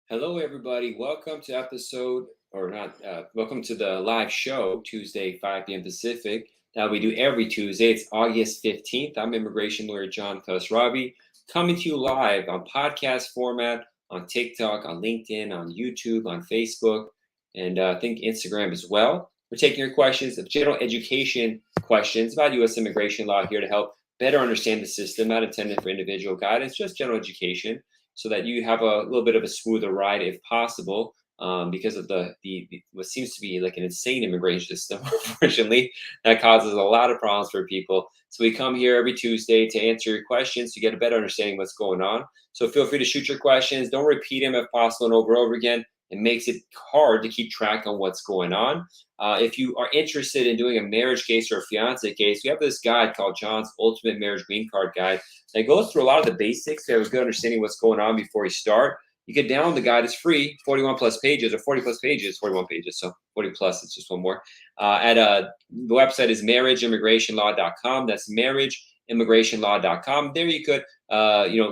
Hello, everybody. Welcome to welcome to the live show, Tuesday, 5 p.m. Pacific. That we do every Tuesday. It's August 15th. I'm immigration lawyer John Ravi, coming to you live on podcast format on TikTok, on LinkedIn, on YouTube, on Facebook, and I think Instagram as well. We're taking your questions of general education questions about U.S. immigration law here to help better understand the system, not intended for individual guidance, just general education so that you have a little bit of a smoother ride if possible. Because of the what seems to be like an insane immigration system, unfortunately, that causes a lot of problems for people. So we come here every Tuesday to answer your questions to get a better understanding of what's going on. So feel free to shoot your questions. Don't repeat them if possible and over again. It makes it hard to keep track on what's going on. If you are interested in doing a marriage case or a fiance case, we have this guide called John's Ultimate Marriage Green Card Guide. It goes through a lot of the basics to have a good understanding of what's going on before you start. You can download the guide. It's free, 41 plus pages or 40 plus pages, 41 pages. So 40 plus, it's just one more. The website is marriageimmigrationlaw.com. That's marriageimmigrationlaw.com. There you could,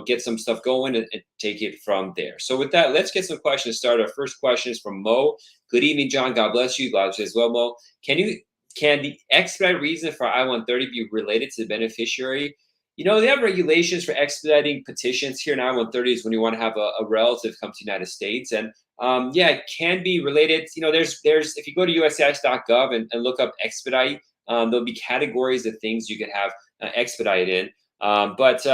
get some stuff going and take it from there. So with that, let's get some questions started. Our first question is from Mo. Good evening, John. God bless you. God bless you as well, Mo. Can the expedite reason for I-130 be related to the beneficiary? They have regulations for expediting petitions here in I-130s when you want to have a relative come to the United States. And it can be related. There's if you go to uscis.gov and look up expedite, there'll be categories of things you could have expedite in. But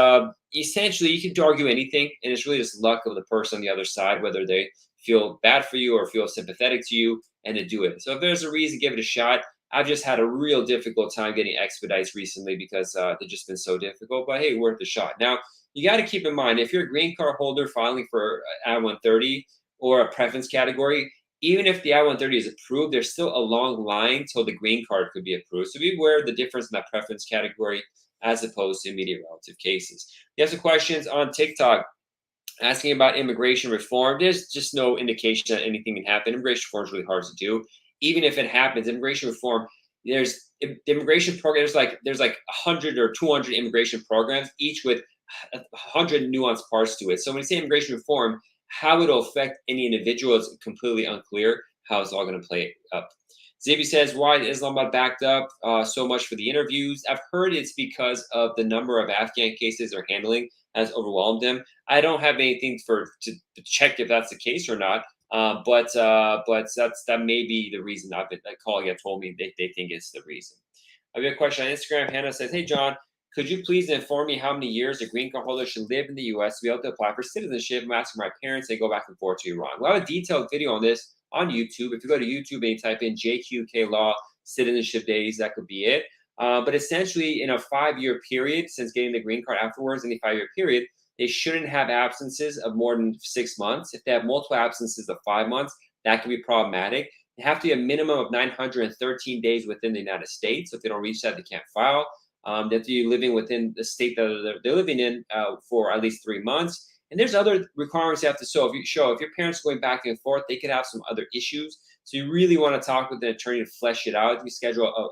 essentially, you can argue anything, and it's really just luck of the person on the other side, whether they feel bad for you or feel sympathetic to you, and to do it. So if there's a reason, give it a shot. I've just had a real difficult time getting expedites recently because they've just been so difficult. But hey, worth a shot. Now, you got to keep in mind if you're a green card holder filing for I-130 or a preference category, even if the I-130 is approved, there's still a long line till the green card could be approved. So be aware of the difference in that preference category as opposed to immediate relative cases. You have some questions on TikTok asking about immigration reform. There's just no indication that anything can happen. Immigration reform is really hard to do. Even if it happens, immigration reform, there's the immigration program. There's like 100 or 200 immigration programs, each with 100 nuanced parts to it. So when you say immigration reform, how it'll affect any individual is completely unclear. How it's all going to play up. Zibi says, why is Islamabad backed up so much for the interviews? I've heard it's because of the number of Afghan cases they're handling has overwhelmed them. I don't have anything to check if that's the case or not. But that may be the reason. That colleague have told me they think it's the reason. I have a question on Instagram. Hannah says, hey, John, could you please inform me how many years a green card holder should live in the U.S. to be able to apply for citizenship? I'm asking my parents. They go back and forth to Iran. We'll have a detailed video on this on YouTube. If you go to YouTube and you type in JQK Law Citizenship Days, that could be it. But essentially, in a 5-year period, since getting the green card afterwards, in a 5-year period, they shouldn't have absences of more than 6 months. If they have multiple absences of 5 months, that can be problematic. They have to be a minimum of 913 days within the United States. So if they don't reach that, they can't file. They have to be living within the state that they're living in for at least 3 months. And there's other requirements you have to show. If your parents are going back and forth, they could have some other issues. So you really want to talk with an attorney to flesh it out. We schedule a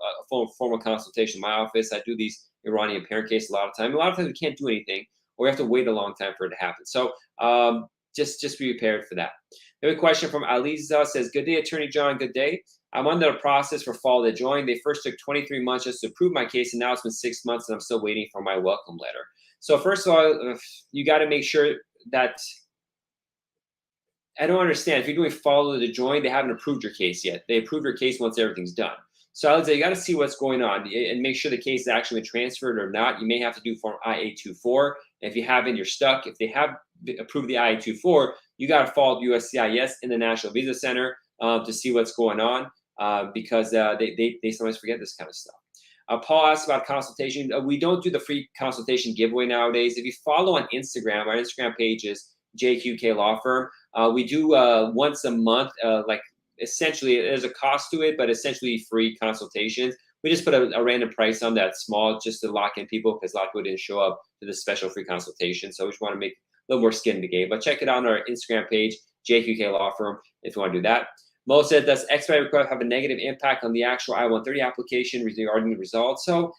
formal consultation in my office. I do these Iranian parent cases a lot of time. A lot of times we can't do anything, or we have to wait a long time for it to happen. So just be prepared for that. We have a question from Aliza. Says, good day, Attorney John. Good day. I'm under the process for fall to join. They first took 23 months just to approve my case, and now it's been 6 months, and I'm still waiting for my welcome letter. So first of all, you got to make sure that I don't understand. If you're doing follow to join, they haven't approved your case yet. They approve your case once everything's done. So I would say you got to see what's going on and make sure the case is actually been transferred or not. You may have to do Form IA-24. If you haven't, you're stuck. If they have approved the IA-24, you got to follow USCIS in the National Visa Center to see what's going on because they sometimes forget this kind of stuff. Paul asked about consultation. We don't do the free consultation giveaway nowadays. If you follow on Instagram, our Instagram page is JQK Law Firm. We do once a month, essentially there's a cost to it, but essentially free consultations. We just put a random price on that small just to lock in people because a lot of people didn't show up to the special free consultation. So we just want to make a little more skin in the game. But check it out on our Instagram page, JQK Law Firm, if you want to do that. Mo said, does expedite request have a negative impact on the actual I-130 application regarding the results? So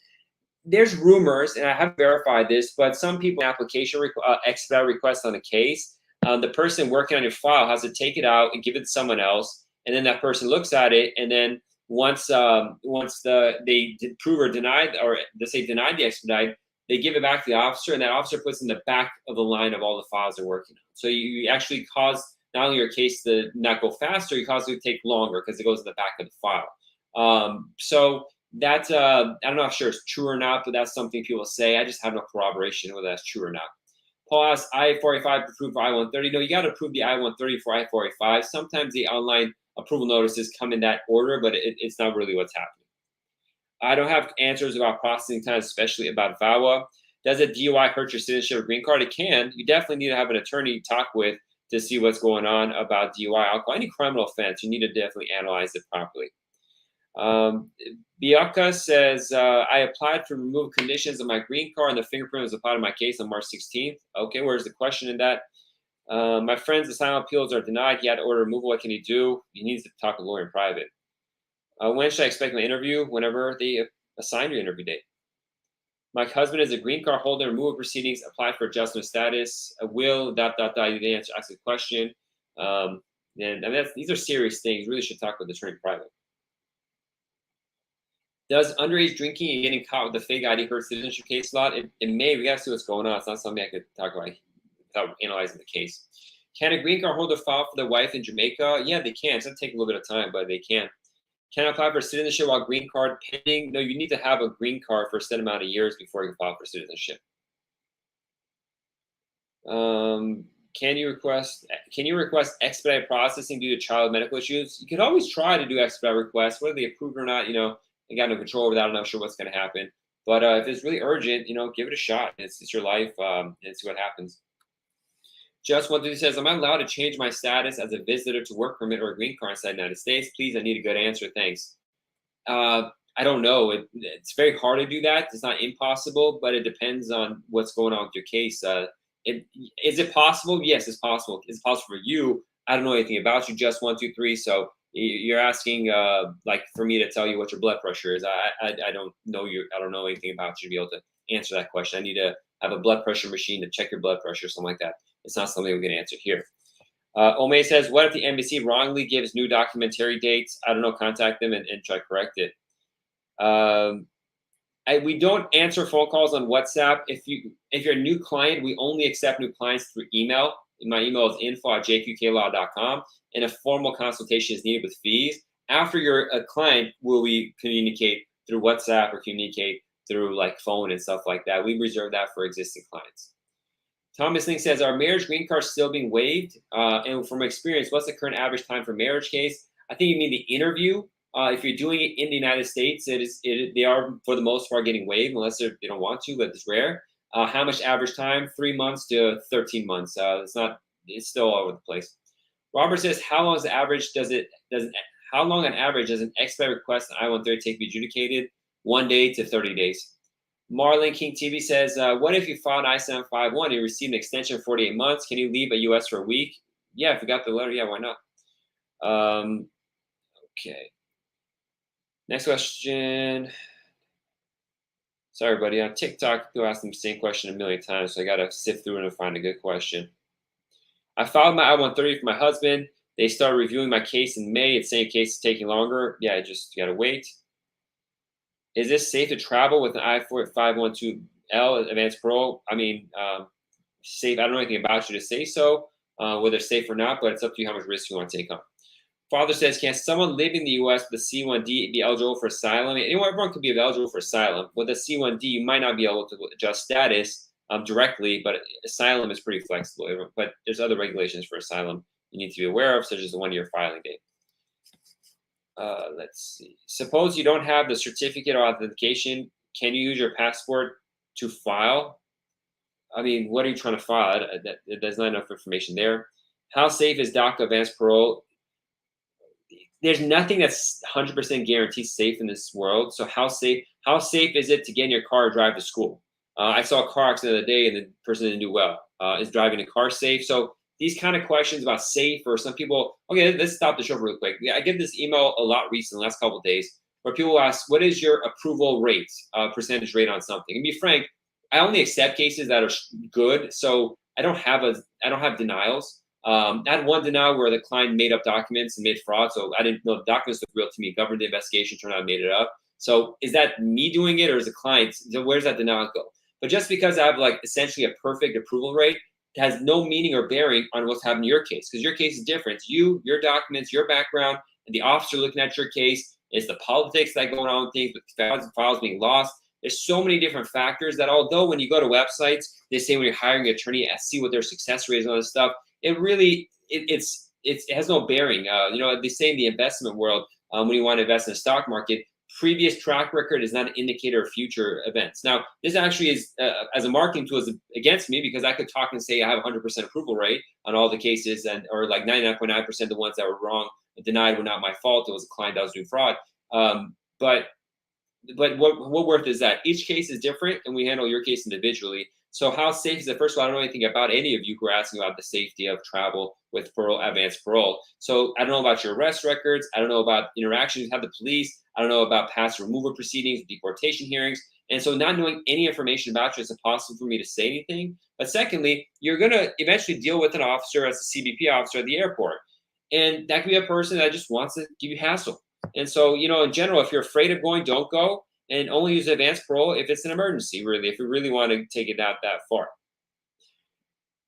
there's rumors, and I haven't verified this, but some people application expedite requests on a case the person working on your file has to take it out and give it to someone else, and then that person looks at it, and then once they prove or denied, or they say denied the expedite, they give it back to the officer, and that officer puts in the back of the line of all the files they're working on. So you actually cause not only your case to not go faster, you cause it to take longer because it goes in the back of the file. So that's I don't know if sure it's true or not, but that's something people say. I just have no corroboration whether that's true or not. Paul asks, I-485 approved for I-130. No, you got to approve the I-130 for I-485. Sometimes the online approval notices come in that order, but it's not really what's happening. I don't have answers about processing time, especially about VAWA. Does a DUI hurt your citizenship or green card? It can. You definitely need to have an attorney talk with to see what's going on about DUI, alcohol, any criminal offense. You need to definitely analyze it properly. Bianca says, I applied for removal conditions of my green card and the fingerprint was applied to my case on March 16th. Okay, where's the question in that? My friend's asylum appeals are denied. He had to order removal. What can he do? He needs to talk to a lawyer in private. When should I expect my interview? Whenever they assign your interview date. My husband is a green card holder. Removal proceedings. Apply for adjustment status. You didn't ask the question. These are serious things. You really should talk with the attorney in private. Does underage drinking and getting caught with a fake ID hurt citizenship case a lot? It may. We got to see what's going on. It's not something I could talk about without analyzing the case. Can a green card holder file for their wife in Jamaica? Yeah, they can. It's going to take a little bit of time, but they can. Can I apply for citizenship while green card pending? No, you need to have a green card for a set amount of years before you can file for citizenship. Can you request expedited processing due to child medical issues? You could always try to do expedited requests, whether they approve it or not. I got no control over that. I'm not sure what's going to happen. But if it's really urgent, give it a shot. It's your life, and see what happens. Just one thing says, am I allowed to change my status as a visitor to work permit or a green card inside the United States? Please, I need a good answer. Thanks. I don't know. It's very hard to do that. It's not impossible, but it depends on what's going on with your case. Is it possible? Yes, it's possible. It's possible for you. I don't know anything about you. Just 1, 2, 3. So you're asking like for me to tell you what your blood pressure is. I don't know I don't know anything about you to be able to answer that question. I need to have a blood pressure machine to check your blood pressure, something like that. It's not something we can answer here. Ome says, what if the embassy wrongly gives new documentary dates? I don't know. Contact them and try to correct it. We don't answer phone calls on WhatsApp. If you're a new client, we only accept new clients through email. My email is info@jqqlaw.com, and a formal consultation is needed with fees. After you're a client, will we communicate through WhatsApp or communicate through like phone and stuff like that? We reserve that for existing clients. Thomas Link says, are marriage green cards still being waived? And from experience, what's the current average time for marriage case? I think you mean the interview. If you're doing it in the United States, they are for the most part getting waived unless they don't want to, but it's rare. How much average time? 3 months to 13 months. It's still all over the place. Robert says, how long on average does an expedite request on I-130 take to be adjudicated? 1 day to 30 days. Marlon King TV says, what if you filed an I-751 and you received an extension of 48 months? Can you leave a U.S. for a week? Yeah, if you got the letter, yeah, why not? Okay. Next question. Sorry, buddy. On TikTok, people ask them the same question a million times, so I got to sift through it and find a good question. I filed my I-130 for my husband. They started reviewing my case in May. It's saying case is taking longer. Yeah, you got to wait. Is this safe to travel with an I-512L advanced parole? I mean, safe. I don't know anything about you to say so, whether it's safe or not, but it's up to you how much risk you want to take on. Father says, can someone living in the U.S. with a C1D be eligible for asylum? Everyone could be eligible for asylum. With a C1D, you might not be able to adjust status directly, but asylum is pretty flexible. But there's other regulations for asylum you need to be aware of, such as the 1-year filing date. Let's see. Suppose you don't have the certificate or authentication. Can you use your passport to file? I mean, what are you trying to file? There's not enough information there. How safe is DACA advanced parole? There's nothing that's 100% guaranteed safe in this world. So how safe is it to get in your car or drive to school? I saw a car accident the other day and the person didn't do well. Is driving a car safe? So these kind of questions about safe, or some people, okay, let's stop the show real quick. Yeah, I get this email a lot recently, last couple of days, where people ask, what is your approval rate, percentage rate on something? And be frank, I only accept cases that are good. So I don't have denials. I had one denial where the client made up documents and made fraud, so I didn't know the documents looked real to me. Government investigation turned out I made it up. So is that me doing it or is the client? So where's that denial go? But just because I have like essentially a perfect approval rate has no meaning or bearing on what's happening in your case, because your case is different. It's you, your documents, your background, and the officer looking at your case. It's the politics that going on with things, with files being lost. There's so many different factors that although when you go to websites, they say when you're hiring an attorney, see what their success rate is on this stuff. It really, it has no bearing. They say in the investment world, when you want to invest in the stock market, previous track record is not an indicator of future events. Now, this actually is, as a marketing tool, is against me because I could talk and say I have 100% approval rate on all the cases, or like 99.9% of the ones that were wrong, denied were not my fault. It was a client that was doing fraud. But what worth is that? Each case is different, and we handle your case individually. So how safe is it? First of all, I don't know anything about any of you who are asking about the safety of travel with parole, advanced parole. So I don't know about your arrest records. I don't know about interactions you have with the police. I don't know about past removal proceedings, deportation hearings. And so not knowing any information about you, it's impossible for me to say anything. But secondly, you're going to eventually deal with an officer as a CBP officer at the airport. And that could be a person that just wants to give you hassle. And so, in general, if you're afraid of going, don't go, and only use advanced parole if it's an emergency, really, if you really want to take it out that far.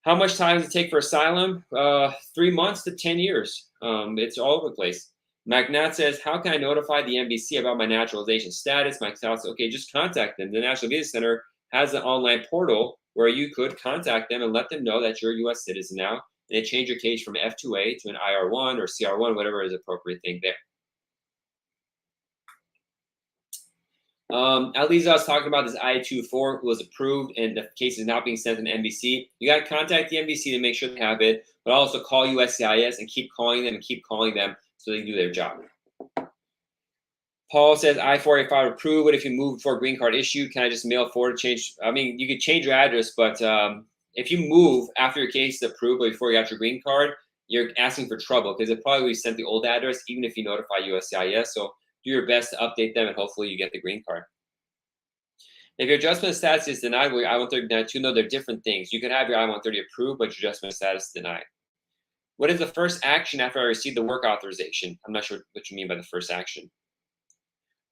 How much time does it take for asylum? 3 months to 10 years. It's all over the place. McNatt says, how can I notify the NBC about my naturalization status? Mike says, okay, just contact them. The National Visa Center has an online portal where you could contact them and let them know that you're a U.S. citizen now, and they change your case from F2A to an IR1 or CR1, whatever is the appropriate thing there. Aliza was talking about this I-284 who was approved and the case is now being sent to the NBC. You got to contact the NBC to make sure they have it, but also call USCIS and keep calling them so they can do their job. Paul says I-485 approved, but if you move before green card issued, can I just mail forward change? I mean, you could change your address, but if you move after your case is approved, but before you got your green card, you're asking for trouble because it probably sent the old address, even if you notify USCIS. So do your best to update them, and hopefully you get the green card. If your adjustment status is denied, well, your I-130 denied too. No, they're different things. You could have your I-130 approved, but your adjustment status is denied. What is the first action after I receive the work authorization? I'm not sure what you mean by the first action.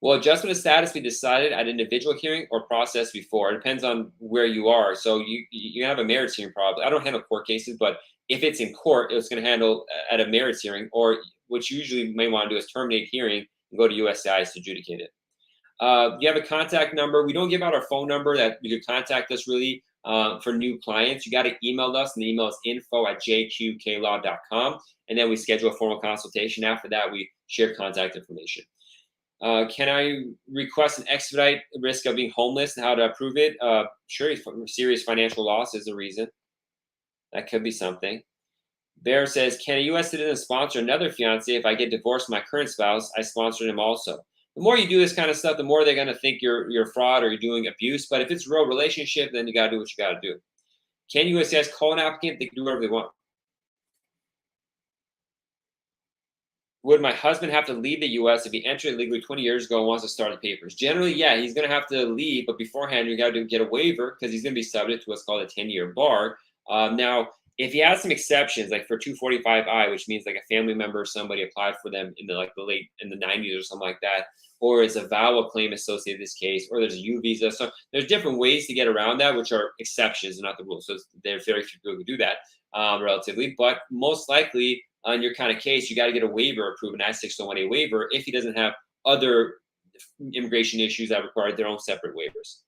Will adjustment of status be decided at individual hearing or process before? It depends on where you are. So you have a merits hearing probably. I don't handle court cases, but if it's in court, it's going to handle at a merits hearing, or what you usually may want to do is terminate hearing and go to USCIS to adjudicate it. You have a contact number. We don't give out our phone number that you could contact us really for new clients. You got to email us, and the email is info@jqqlaw.com, and then we schedule a formal consultation. After that, we share contact information. Can I request an expedite risk of being homeless and how to approve it? Sure, serious financial loss is a reason. That could be something. Bear says, can a U.S. citizen sponsor another fiance if I get divorced from my current spouse? I sponsored him also. The more you do this kind of stuff, the more they're going to think you're fraud or you're doing abuse. But if it's a real relationship, then you got to do what you got to do. Can USCIS call an applicant? They can do whatever they want. Would my husband have to leave the U.S. if he entered illegally 20 years ago and wants to start the papers? Generally, yeah, he's going to have to leave. But beforehand, you got to get a waiver because he's going to be subject to what's called a 10-year bar. Now, if he has some exceptions, like for 245I, which means like a family member or somebody applied for them in the late in the 90s or something like that, or it's a VAWA claim associated with this case, or there's a U visa. So there's different ways to get around that, which are exceptions, not the rule. So there's very few people who do that relatively. But most likely, on your kind of case, you got to get a waiver approved, an I-601A waiver, if he doesn't have other immigration issues that require their own separate waivers.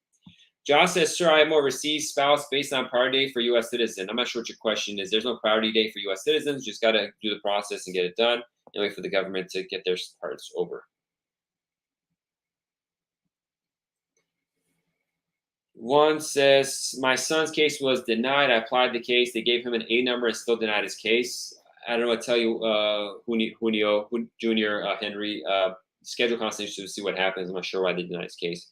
Josh says, sir, I have more received spouse based on priority date for U.S. citizen. I'm not sure what your question is. There's no priority date for U.S. citizens. Just got to do the process and get it done and wait for the government to get their parts over. One says, my son's case was denied. I applied the case. They gave him an A number and still denied his case. I don't know what to tell you, Junio Jr., Henry. Schedule consultation to see what happens. I'm not sure why they denied his case.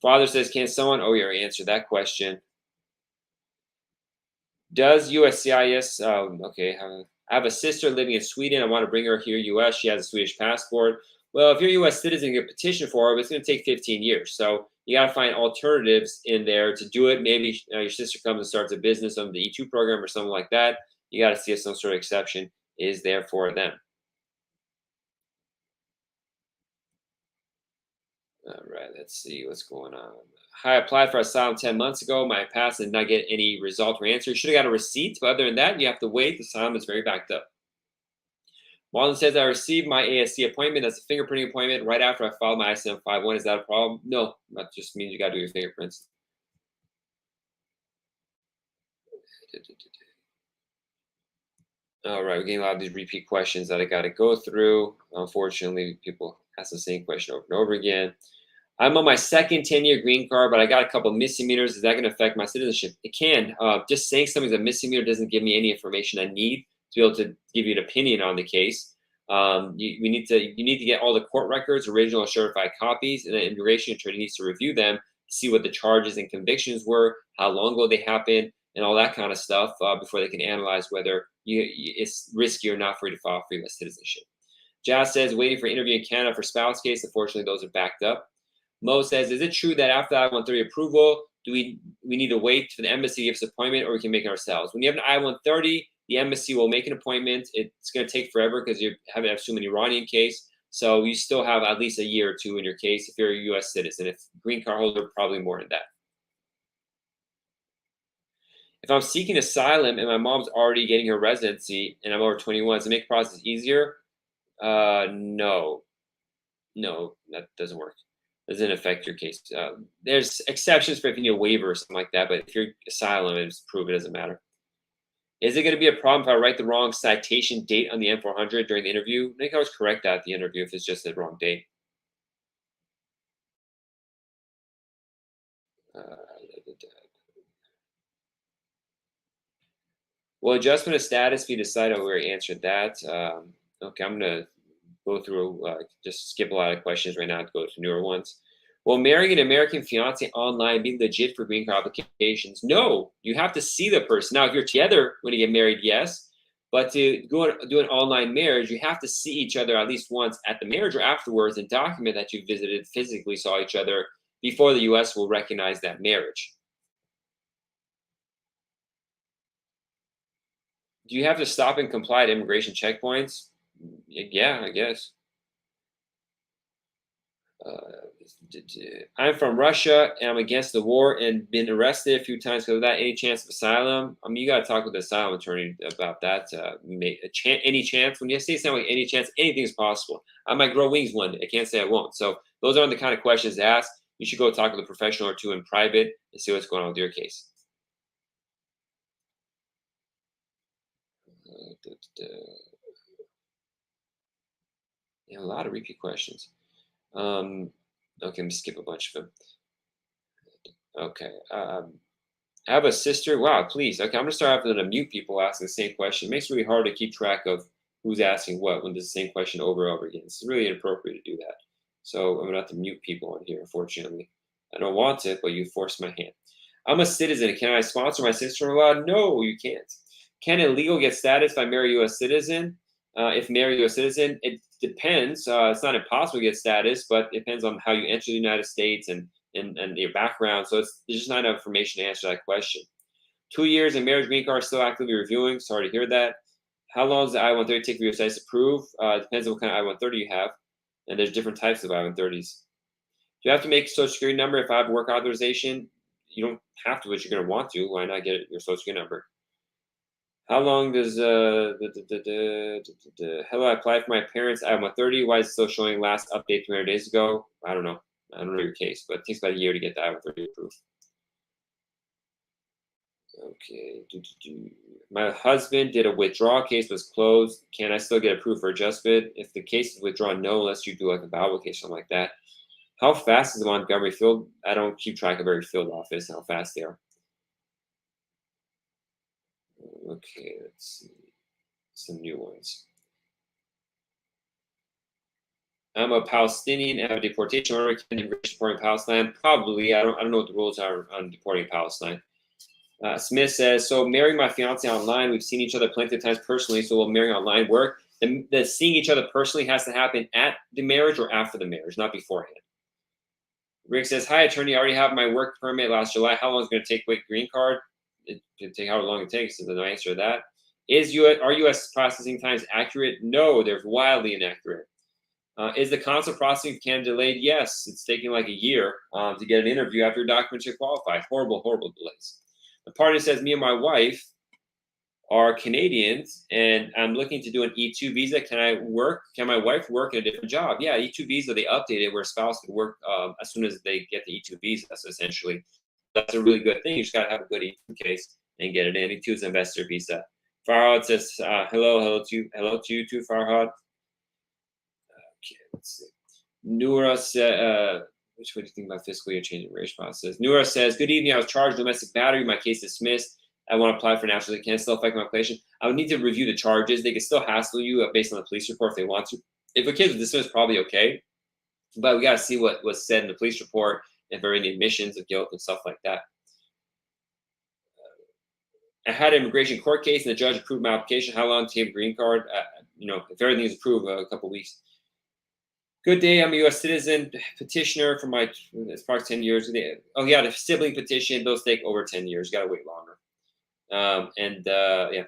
Father says, can someone, oh, yeah, answer that question. Does USCIS, okay, I have a sister living in Sweden. I want to bring her here, U.S. She has a Swedish passport. Well, if you're a U.S. citizen, you can petition for it, but it's going to take 15 years. So you got to find alternatives in there to do it. Maybe your sister comes and starts a business on the E2 program or something like that. You got to see if some sort of exception is there for them. All right, let's see what's going on. I applied for asylum 10 months ago. My past did not get any result or answer. Should have got a receipt, but other than that, you have to wait. The asylum is very backed up. Marlon says, I received my ASC appointment. That's a fingerprinting appointment right after I filed my I-751. Is that a problem? No, that just means you got to do your fingerprints. All right, we're getting a lot of these repeat questions that I got to go through. Unfortunately, people ask the same question over and over again. I'm on my second 10-year green card, but I got a couple misdemeanors. Is that going to affect my citizenship? It can. Just saying something's a misdemeanor doesn't give me any information I need to be able to give you an opinion on the case. You need to get all the court records, original or certified copies, and the immigration attorney needs to review them, see what the charges and convictions were, how long ago they happened, and all that kind of stuff before they can analyze whether it's risky or not for you to file for U.S. citizenship. Jazz says, waiting for interview in Canada for spouse case. Unfortunately, those are backed up. Mo says, is it true that after I-130 approval, do we need to wait for the embassy to give us an appointment, or we can make it ourselves? When you have an I-130, the embassy will make an appointment. It's going to take forever because you haven't had an Iranian case. So you still have at least a year or two in your case if you're a U.S. citizen. If green card holder, probably more than that. If I'm seeking asylum and my mom's already getting her residency and I'm over 21, does it make the process easier? No, that doesn't work. Doesn't affect your case. There's exceptions for if you need a waiver or something like that, but if you're asylum, it's proof, it doesn't matter. Is it going to be a problem if I write the wrong citation date on the M400 during the interview? I think I always correct that at the interview if it's just the wrong date. Will adjustment of status be decided? I already answered that. Okay, I'm going to go through, just skip a lot of questions right now to go to newer ones. Will marrying an American fiance online be legit for green card applications? No, you have to see the person. Now, if you're together when you get married, yes. But to go do an online marriage, you have to see each other at least once at the marriage or afterwards and document that you visited, physically saw each other before the U.S. will recognize that marriage. Do you have to stop and comply to immigration checkpoints? Yeah, I guess. I'm from Russia and I'm against the war and been arrested a few times because of that. Any chance of asylum? I mean, you got to talk with the asylum attorney about that. Any chance? When you say something like any chance, anything is possible. I might grow wings one day. I can't say I won't. So those aren't the kind of questions to ask. You should go talk with a professional or two in private and see what's going on with your case. Yeah, a lot of repeat questions. Okay, let me skip a bunch of them. Okay. I have a sister. Wow, please. Okay, I'm gonna start having to mute people asking the same question. It makes it really hard to keep track of who's asking what when there's the same question over and over again. It's really inappropriate to do that. So I'm gonna have to mute people on here, unfortunately. I don't want it, but you forced my hand. I'm a citizen. Can I sponsor my sister-in-law? No, you can't. Can a legal get status if I marry a U.S. citizen? If marry a U.S. citizen, it depends. It's not impossible to get status, but it depends on how you enter the United States and your background. So there's just not enough information to answer that question. 2 years and marriage green card still actively reviewing. Sorry to hear that. How long does the I-130 take for your status to approve? Depends on what kind of I-130 you have. And there's different types of I-130s. Do you have to make a social security number if I have work authorization? You don't have to, but you're going to want to. Why not get your social security number? How long does how do I apply for my parents? I have my 30. Why is it still showing last update 300 days ago? I don't know. I don't know your case, but it takes about a year to get the I-130 approved. Okay. My husband did a withdrawal case, was closed. Can I still get approved for adjustment? If the case is withdrawn, no, unless you do like a Bible case, something like that. How fast is the Montgomery field? I don't keep track of every field office and how fast they are. Okay, let's see some new ones. I'm a Palestinian. I have a deportation order. Can immigration deporting Palestine? Probably. I don't know what the rules are on deporting Palestine. Smith says, so marrying my fiance online, we've seen each other plenty of times personally, so will marrying online work? the seeing each other personally has to happen at the marriage or after the marriage, not beforehand. Rick says, hi, attorney. I already have my work permit last July. How long is it going to take to get green card? It can take how long it takes. Is the answer to that. Are U.S. processing times accurate? No, they're wildly inaccurate. Is the consular processing of Canada delayed? Yes, it's taking like a year to get an interview after your documents are qualified. Horrible, horrible delays. The partner says, me and my wife are Canadians, and I'm looking to do an E2 visa. Can my wife work in a different job? Yeah, E2 visa, they updated where a spouse could work as soon as they get the E2 visa. So essentially, that's a really good thing. You just got to have a good E2 case and get it in. E2 is an investor visa. Farhad says, hello to you too, Farhad. Okay, let's see. Noura said, what do you think about fiscal year change in marriage process? Noura says, good evening. I was charged with domestic battery. My case dismissed. I want to apply for national. Can it still affect my application? I would need to review the charges. They can still hassle you based on the police report if they want to. If a case was dismissed, probably okay. But we got to see what was said in the police report, if there are any admissions of guilt and stuff like that. I had an immigration court case and the judge approved my application. How long to get a green card? If everything is approved, a couple of weeks. Good day. I'm a U.S. citizen petitioner for it's probably 10 years. Oh, yeah, the sibling petition. Those take over 10 years. You got to wait longer. Yeah.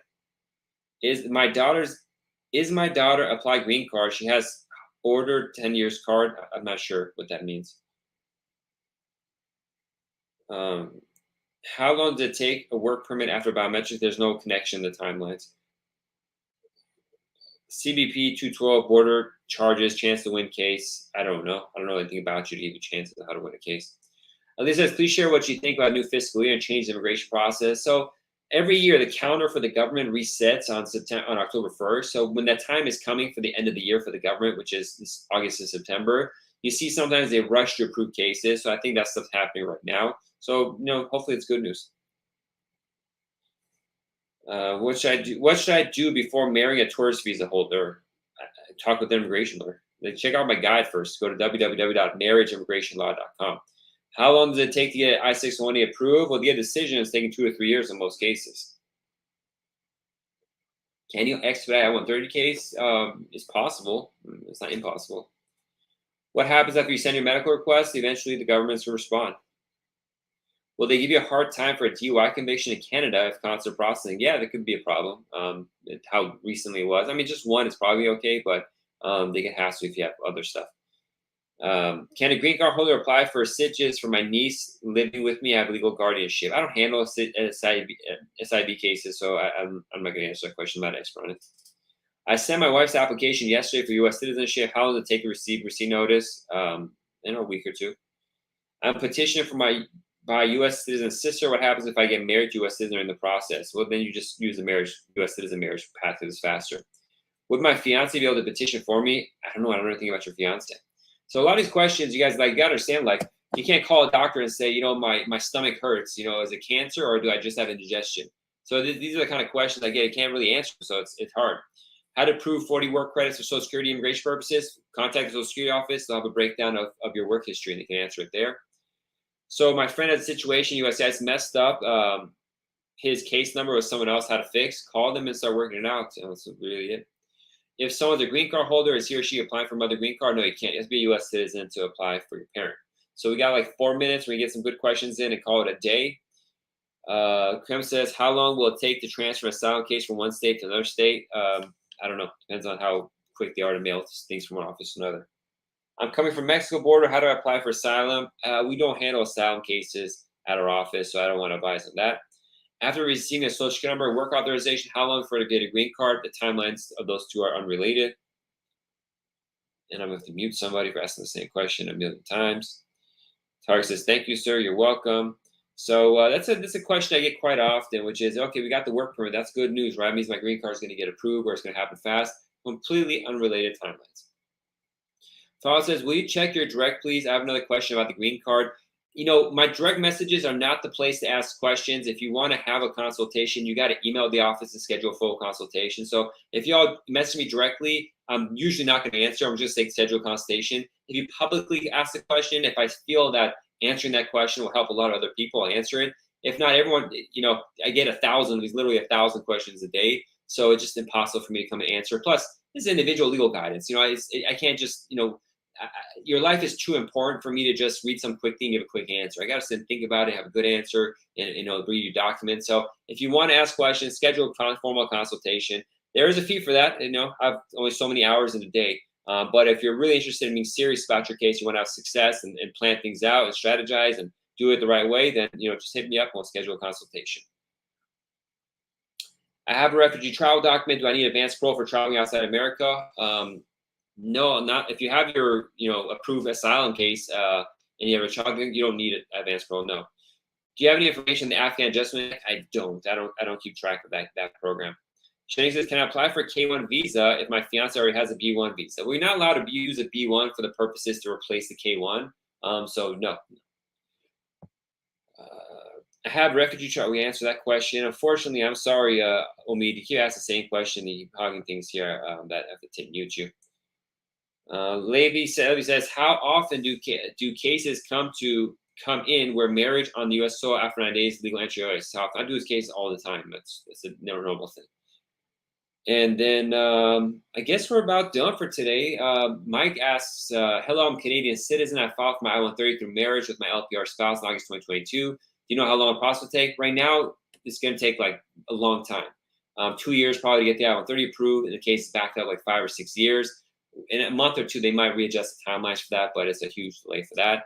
Is my daughter apply green card? She has ordered 10 years card. I'm not sure what that means. How long did it take a work permit after biometrics? There's no connection to timelines. CBP 212 border charges, chance to win case. I don't know. I don't know anything about you to give you chances of how to win a case. Elisa says, please share what you think about new fiscal year and change the immigration process. So every year, the calendar for the government resets on October 1st. So when that time is coming for the end of the year for the government, which is this August and September, you see sometimes they rush to approve cases. So I think that's stuff happening right now. So hopefully it's good news. What should I do before marrying a tourist visa holder? Talk with the immigration lawyer. Check out my guide first. Go to www.marriageimmigrationlaw.com. How long does it take to get I-601 approved? Well, to get a decision, it's taking 2 to 3 years in most cases. Can you expedite I-130 case? It's possible. It's not impossible. What happens after you send your medical request? Eventually, the government's will respond. Will they give you a hard time for a DUI conviction in Canada if consular processing? Yeah, that could be a problem. How recently it was. I mean, just one is probably okay, but they can hassle you if you have other stuff. Can a green card holder apply for SITJs for my niece living with me? I have legal guardianship. I don't handle SIV cases, so I'm not going to answer that question. I'm not an expert on it. I sent my wife's application yesterday for U.S. citizenship. How long does it take to receive notice? In a week or two. I'm petitioning for my U.S. citizen sister. What happens if I get married to U.S. citizen in the process? Well, then you just use the U.S. citizen marriage path that is faster. Would my fiance be able to petition for me? I don't know. I don't know anything about your fiance. So a lot of these questions, you guys you gotta understand, you can't call a doctor and say, my stomach hurts, is it cancer or do I just have indigestion? So these are the kind of questions I can't really answer. So it's hard. How to prove 40 work credits for Social Security immigration purposes? Contact the Social Security office. They'll have a breakdown of your work history and they can answer it there. So my friend had a situation, USCIS messed up. His case number was someone else had to fix. Call them and start working it out. That's really it. If someone's a green card holder, is he or she applying for another green card? No, you can't. You have to be a U.S. citizen to apply for your parent. So we got 4 minutes. We get some good questions in and call it a day. Krem says, how long will it take to transfer an asylum case from one state to another state? I don't know. Depends on how quick they are to mail things from one office to another. I'm coming from Mexico border. How do I apply for asylum? We don't handle asylum cases at our office, so I don't want to advise on that. After receiving a social security number, work authorization, how long for it to get a green card? The timelines of those two are unrelated. And I'm going to have to mute somebody for asking the same question a million times. Tarek says, thank you, sir. You're welcome. So that's a question I get quite often, which is, okay, we got the work permit. That's good news, right? It means my green card is going to get approved or it's going to happen fast. Completely unrelated timelines. Tarek says, will you check your direct, please? I have another question about the green card. My direct messages are not the place to ask questions. If you want to have a consultation, you got to email the office and schedule a full consultation. So if y'all message me directly, I'm usually not going to answer. I'm just saying schedule a consultation. If you publicly ask the question, if I feel that answering that question will help a lot of other people, I'll answer it. If not, everyone, I get 1,000, there's literally 1,000 questions a day. So it's just impossible for me to come and answer. Plus, this is individual legal guidance. I can't just, your life is too important for me to just read some quick thing, give a quick answer. I got to sit and think about it, have a good answer, and read your document. So if you want to ask questions, schedule a formal consultation. There is a fee for that. I have only so many hours in a day. But if you're really interested in being serious about your case, you want to have success and plan things out and strategize and do it the right way, then just hit me up and we'll schedule a consultation. I have a refugee travel document. Do I need advance parole for traveling outside America? No, not if you have your approved asylum case and you have a child, you don't need advance parole. No. Do you have any information on the Afghan Adjustment Act? I don't keep track of that program. Shane says, can I apply for a K1 visa if my fiance already has a B1 visa? We're not allowed to use a B1 for the purposes to replace the K1. So no. I have refugee travel. We answered that question. Unfortunately, I'm sorry, Omid, you keep asking the same question. You keep hogging things here that I have to mute you. Levy says, how often do cases come in where marriage on the U.S. soil after 9 days legal entry? I do this case all the time. That's a never normal thing. And then I guess we're about done for today. Mike asks, hello, I'm a Canadian citizen. I filed for my I-130 through marriage with my LPR spouse in August 2022. Do you know how long the process will take? Right now, it's going to take like a long time. 2 years probably to get the I-130 approved. And the case is backed up like 5 or 6 years. In a month or two, they might readjust the timelines for that, but it's a huge delay for that.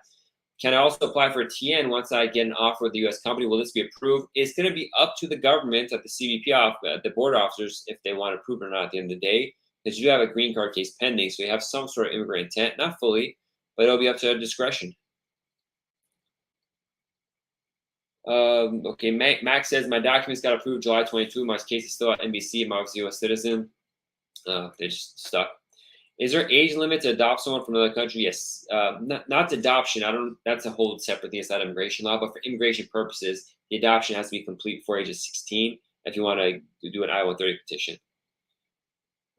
Can I also apply for a TN once I get an offer with the U.S. company? Will this be approved? It's going to be up to the government at the CBP, the border officers, if they want to approve it or not at the end of the day, because you do have a green card case pending, so you have some sort of immigrant intent, not fully, but it'll be up to their discretion. Okay, Max says, my documents got approved July 22. My case is still at NBC. I'm obviously a U.S. citizen. They're just stuck. Is there age limit to adopt someone from another country? Yes. Not adoption. That's a whole separate thing. It's not immigration law, but for immigration purposes, the adoption has to be complete before age of 16 if you want to do an I-130 petition.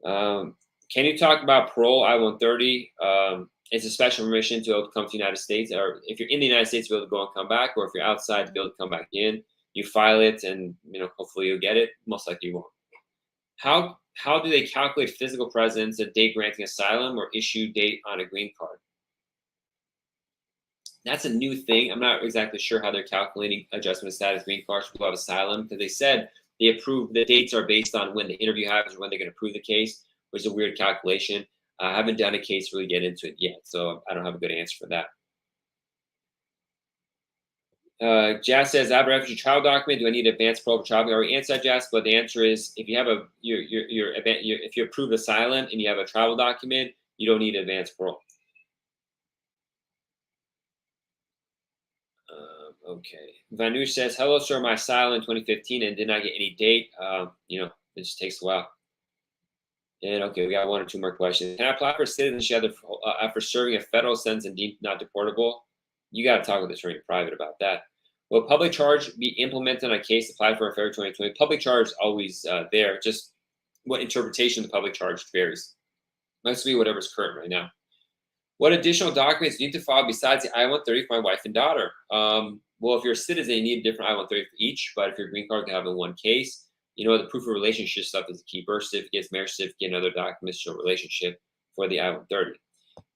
Can you talk about parole I-130? It's a special permission to be able to come to the United States, or if you're in the United States, to be able to go and come back, or if you're outside, to be able to come back in. You file it, and hopefully you'll get it. Most likely you won't. How do they calculate physical presence, a date granting asylum, or issue date on a green card? That's a new thing. I'm not exactly sure how they're calculating adjustment of status green cards for people who have asylum, because they said they approve the dates are based on when the interview happens or when they're going to approve the case, which is a weird calculation. I haven't done a case to really get into it yet, so I don't have a good answer for that. Jazz says, I have a refugee travel document. Do I need advance parole for traveling? I already answered that, Jazz, but the answer is if you have if you approved asylum and you have a travel document, you don't need advance parole. Okay. Vanush says, hello, sir. My asylum in 2015 and did not get any date. It just takes a while. And okay, we got one or two more questions. Can I apply for citizenship after serving a federal sentence and deemed not deportable? You got to talk with the attorney private about that. Will public charge be implemented on a case applied for in February 2020? Public charge is always there. Just what interpretation of the public charge varies. Must be whatever's current right now. What additional documents do you need to file besides the I-130 for my wife and daughter? Well, if you're a citizen, you need a different I-130 for each. But if you're a green card, you can have in one case. The proof of relationship stuff is the key. Birth certificates, marriage certificate, and other documents show relationship for the I-130.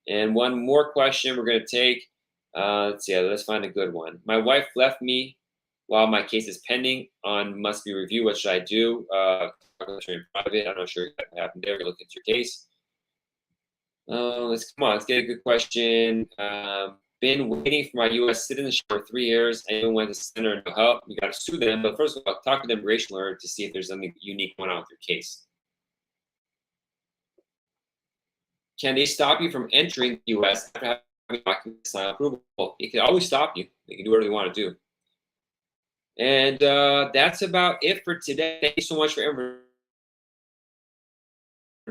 And one more question we're going to take. Let's see. Let's find a good one. My wife left me while my case is pending on must be reviewed. What should I do? Private. I'm not sure what happened there. Look at your case. Let's get a good question. Been waiting for my U.S. citizenship for 3 years. I even went to center no help. We got to sue them, but first of all, talk to the immigration lawyer to see if there's something unique going on with your case. Can they stop you from entering the U.S. after having documents approval? It can always stop you. They can do whatever they want to do. And that's about it for today. Thank you so much for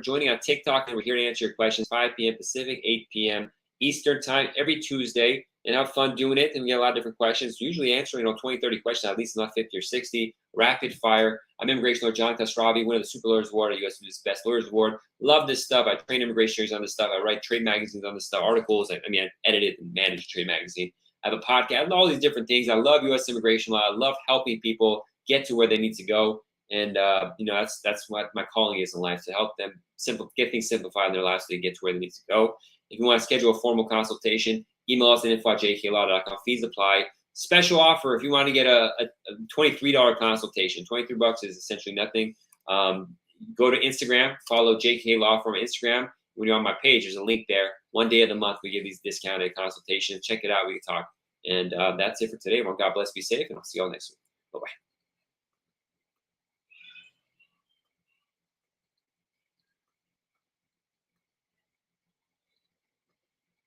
joining on TikTok, and we're here to answer your questions 5 p.m. Pacific, 8 p.m. Eastern time every Tuesday, and have fun doing it. And we get a lot of different questions. We usually answer 20, 30 questions, at least not 50 or 60. Rapid fire. I'm immigration lawyer John Khosravi, winner of the Super Lawyers Award at U.S. Best Lawyers Award. Love this stuff. I train immigration attorneys on this stuff. I write trade magazines on this stuff, articles. I edited and manage a trade magazine. I have a podcast. I love all these different things. I love U.S. immigration law. I love helping people get to where they need to go. And that's what my calling is in life, to help them get things simplified in their lives so they get to where they need to go. If you want to schedule a formal consultation, email us at info@jklaw.com. Fees apply. Special offer if you want to get a $23 consultation. $23 is essentially nothing. Go to Instagram, follow JK Law Firm on Instagram. When you're on my page, there's a link there. One day of the month, we give these discounted consultations. Check it out. We can talk. And that's it for today. Well, God bless. Be safe, and I'll see you all next week. Bye-bye.